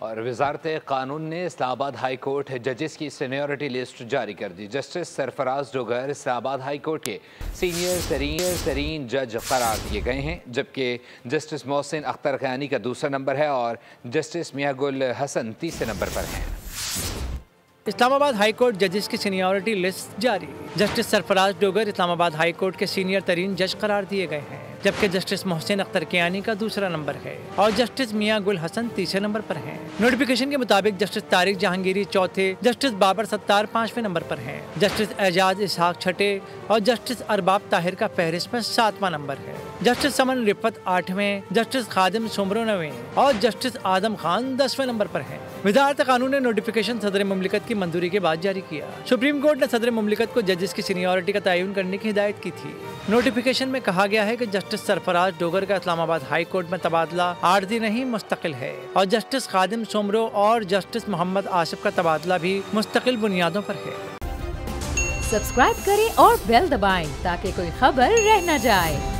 और वजारत कानून ने इस्लामाबाद हाई कोर्ट जजेस की सीनियरिटी लिस्ट जारी कर दी। Justice Sarfaraz Dogar Islamabad high court के सीनियर तरीन जज करार दिए गए हैं, जबकि जस्टिस मोहसिन अख्तर क़यानी का दूसरा नंबर है और जस्टिस मियां गुल हसन तीसरे नंबर पर हैं। इस्लामाबाद हाई कोर्ट जजेस की सीनियरिटी लिस्ट जारी। Justice Sarfaraz Dogar Islamabad high court के सीनियर तरीन जज करार दिए गए हैं, जबकि जस्टिस मोहसिन अख्तर क़यानी का दूसरा नंबर है और जस्टिस मियां गुल हसन तीसरे नंबर पर हैं। नोटिफिकेशन के मुताबिक जस्टिस तारिक जहांगीरी चौथे, जस्टिस बाबर सत्तार पांचवें नंबर पर हैं, जस्टिस एजाज इसहाक छठे और जस्टिस अरबाब ताहिर का फहरिस्त में 7वां नंबर है। जस्टिस समन रिफत 8वें, जस्टिस खादिम सुमरो 9वें और जस्टिस आदम खान 10वें नंबर पर हैं। वजारत कानून ने नोटिफिकेशन सदर मुमलिकत की मंजूरी के बाद जारी किया। सुप्रीम कोर्ट ने सदर मुमलिकत को जजेस की सीनियरिटी का तयन करने की हिदायत की थी। नोटिफिकेशन में कहा गया है कि जस्टिस सरफराज डोगर का इस्लामाबाद हाई कोर्ट में तबादला आर्जी नहीं मुस्तकिल है और जस्टिस खादिम सुमरो और जस्टिस मोहम्मद आसिफ का तबादला भी मुस्तकिल बुनियादों पर है। सब्सक्राइब करें और बेल दबाएं ताकि कोई खबर रह न जाए।